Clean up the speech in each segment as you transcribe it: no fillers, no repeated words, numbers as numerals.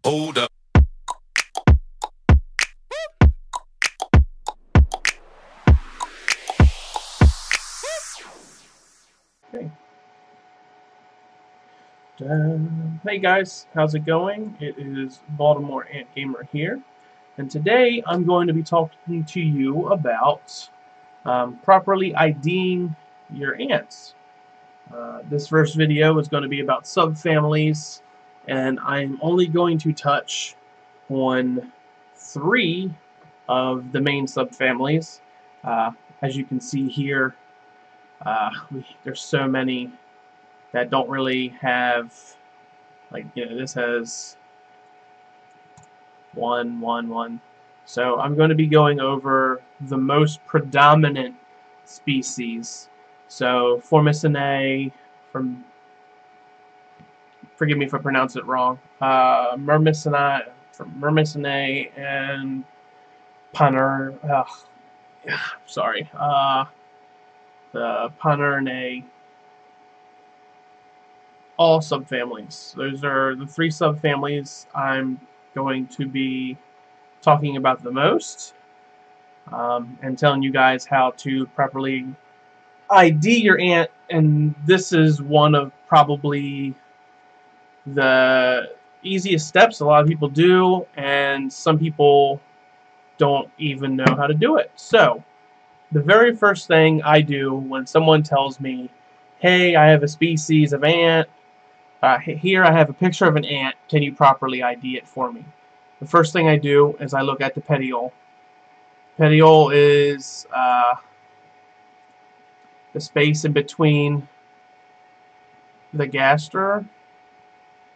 Hold up. Okay. Hey guys, how's it going? It is Baltimore Ant Gamer here, and today I'm going to be talking to you about properly IDing your ants. This first video is going to be about subfamilies, and I'm only going to touch on 3 of the main subfamilies. As you can see here, there's so many that don't really have, like, this has 1, 1, 1. So I'm going to be going over the most predominant species. So Formicinae, forgive me if I pronounce it wrong, Myrmicinae, and Paner, sorry, the Panerinae, all subfamilies. Those are the 3 subfamilies I'm going to be talking about the most, and telling you guys how to properly ID your ant. And this is one of probably the easiest steps a lot of people do, and some people don't even know how to do it. So the very first thing I do when someone tells me, hey, I have a species of ant, here I have a picture of an ant, can you properly ID it for me? The first thing I do is I look at the petiole. Petiole is the space in between the gaster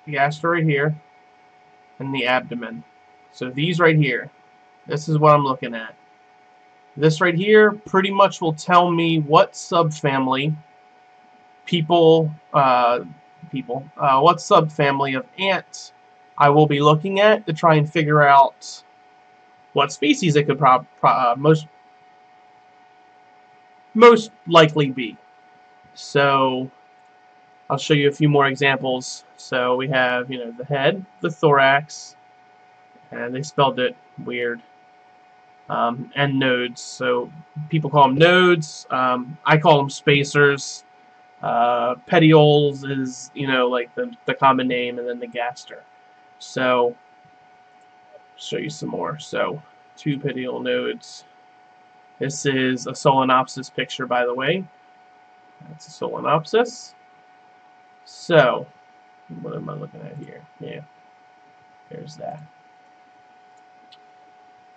right here, and the abdomen. So these right here, this is what I'm looking at. This right here pretty much will tell me what subfamily what subfamily of ants I will be looking at to try and figure out what species it could most likely be. So I'll show you a few more examples. So we have, the head, the thorax, and they spelled it weird, and nodes. So people call them nodes. I call them spacers. Petioles is, like the common name, and then the gaster. So I'll show you some more. So 2 petiole nodes. This is a solenopsis picture, by the way. That's a solenopsis. So what am I looking at here? Yeah, there's that.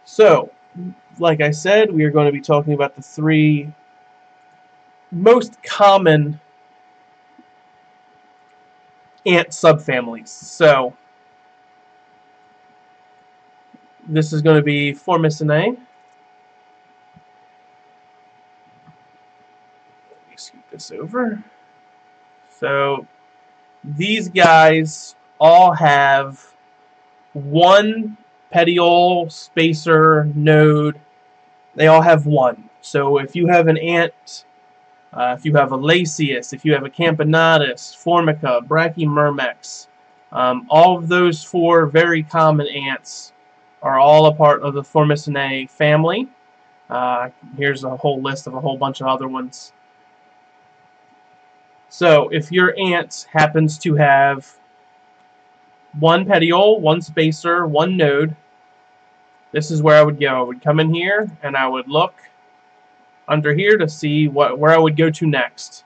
So, like I said, we are going to be talking about the 3 most common ant subfamilies. So this is going to be Formicinae. Let me scoot this over. So these guys all have 1 petiole, spacer, node. They all have 1. So if you have an ant, if you have a Lasius, if you have a Campanatus, Formica, Brachymyrmex, all of those 4 very common ants are all a part of the Formicinae family. Here's a whole list of a whole bunch of other ones. So if your ant happens to have 1 petiole, 1 spacer, 1 node, this is where I would go. I would come in here and I would look under here to see where I would go to next.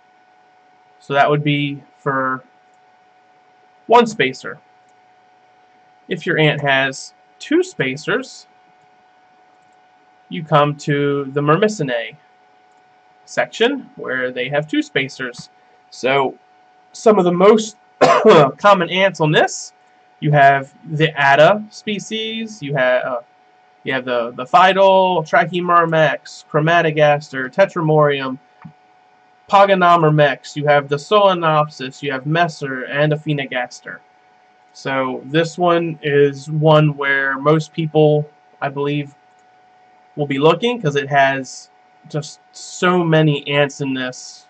So that would be for 1 spacer. If your ant has 2 spacers, you come to the Myrmicinae section where they have 2 spacers. So some of the most common ants on this, you have the Atta species, you have the Phytol, Trachymyrmex, Chromatogaster, Tetramorium, Pogonomyrmex, you have the Solenopsis, you have Messer, and Aphenogaster. So this one is one where most people, I believe, will be looking, because it has just so many ants in this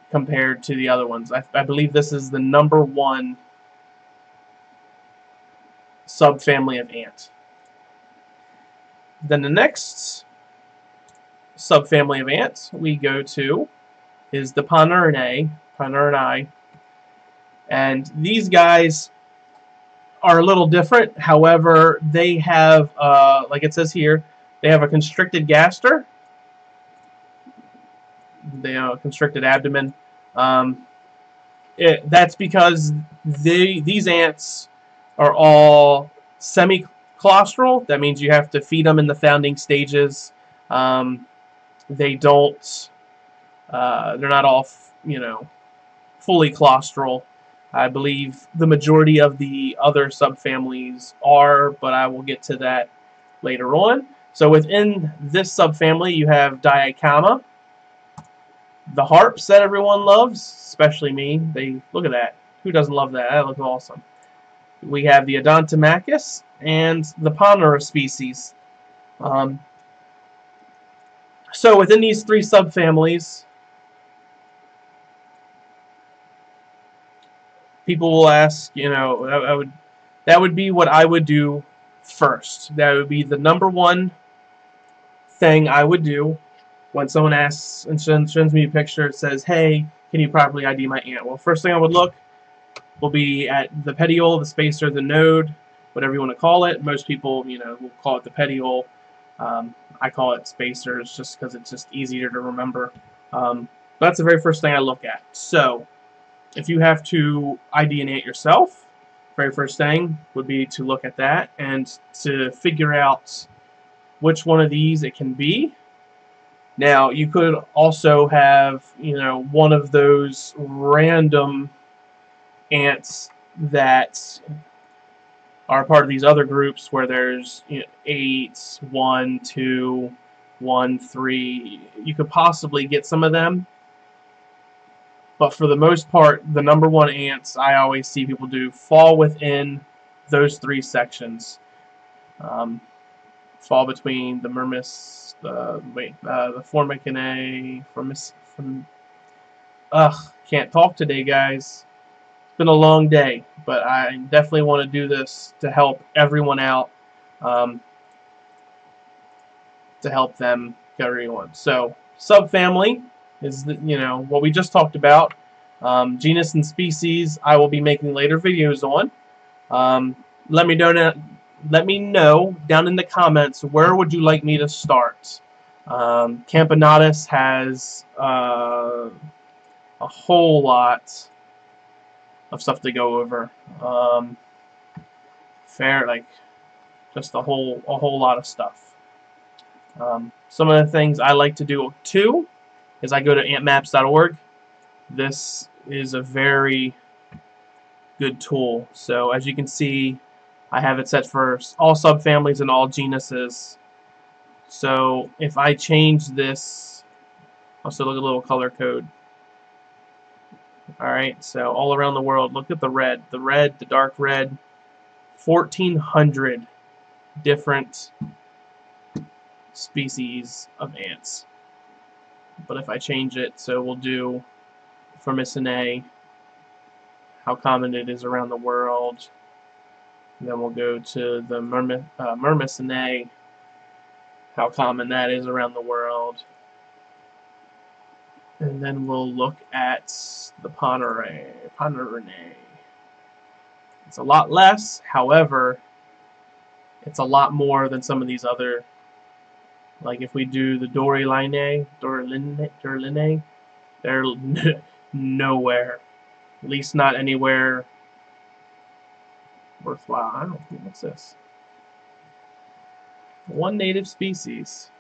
compared to the other ones. I believe this is the #1 subfamily of ant. Then the next subfamily of ants we go to is the Ponurinae, and these guys are a little different. However, they have, like it says here, they have a constricted gaster. They have a constricted abdomen. That's because these ants are all semi-claustral. That means you have to feed them in the founding stages. They don't. They're not all, fully claustral. I believe the majority of the other subfamilies are, but I will get to that later on. So within this subfamily, you have Diacama, the harps that everyone loves, especially me. They look at that. Who doesn't love that? That looks awesome. We have the Odontomachus and the Ponura species. So within these three subfamilies, people will ask, that would be what I would do first. That would be the number one thing I would do when someone asks and sends me a picture. It says, "Hey, can you properly ID my ant?" Well, first thing I would look will be at the petiole, the spacer, the node, whatever you want to call it. Most people, will call it the petiole. I call it spacers just because it's just easier to remember. That's the very first thing I look at. So if you have to ID an ant yourself, very first thing would be to look at that and to figure out which one of these it can be. Now, you could also have, one of those random ants that are part of these other groups where there's 8, 1, 2, 1, 3. You could possibly get some of them. But for the most part, the number one ants I always see people do fall within those three sections. Fall between the Myrmis, the Formicinae, can't talk today, guys. It's been a long day, but I definitely want to do this to help everyone out, to help them get everyone. So, subfamily is what we just talked about. Genus and species I will be making later videos on. Let me know down in the comments, where would you like me to start. Camponotus has a whole lot of stuff to go over. Just a whole lot of stuff. Some of the things I like to do too is I go to antmaps.org. This is a very good tool. So as you can see, I have it set for all subfamilies and all genuses. So if I change this, also look at a little color code. Alright, so all around the world, look at the red, the dark red, 1,400 different species of ants. But if I change it, so we'll do Formicinae, how common it is around the world. And then we'll go to the Myrmicinae, how common that is around the world. And then we'll look at the Ponurinae. It's a lot less, however, it's a lot more than some of these other, like if we do the Doralinae, they're nowhere. At least not anywhere worthwhile. I don't think, what's this? One native species.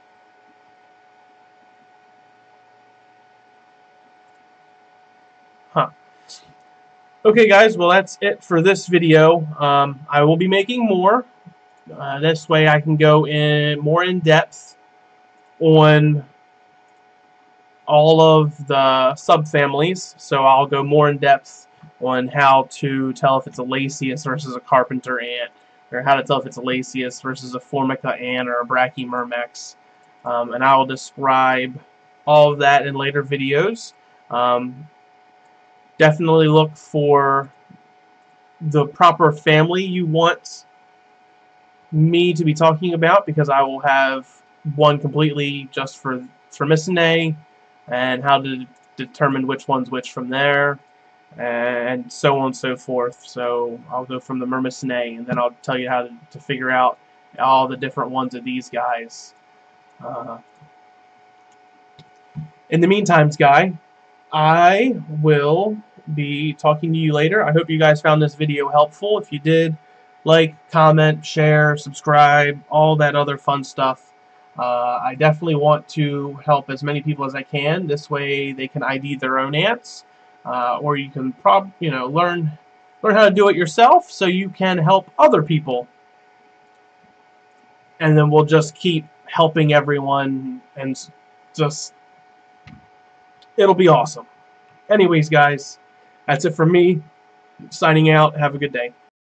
Huh. Okay, guys, well, that's it for this video. I will be making more. This way I can go more in depth on all of the subfamilies. So I'll go more in depth on how to tell if it's a Lasius versus a carpenter ant, or how to tell if it's a Lasius versus a Formica ant or a Brachymyrmex. And I will describe all of that in later videos. Definitely look for the proper family you want me to be talking about, because I will have one completely just for Miss A, and how to determine which one's which from there, and so on and so forth. So I'll go from the Myrmicinae, and then I'll tell you how to figure out all the different ones of these guys. In the meantime, Guy, I will be talking to you later. I hope you guys found this video helpful. If you did, like, comment, share, subscribe, all that other fun stuff. I definitely want to help as many people as I can. This way they can ID their own ants, or you can learn how to do it yourself so you can help other people. And then we'll just keep helping everyone, and just it'll be awesome. Anyways, guys, that's it for me. Signing out. Have a good day.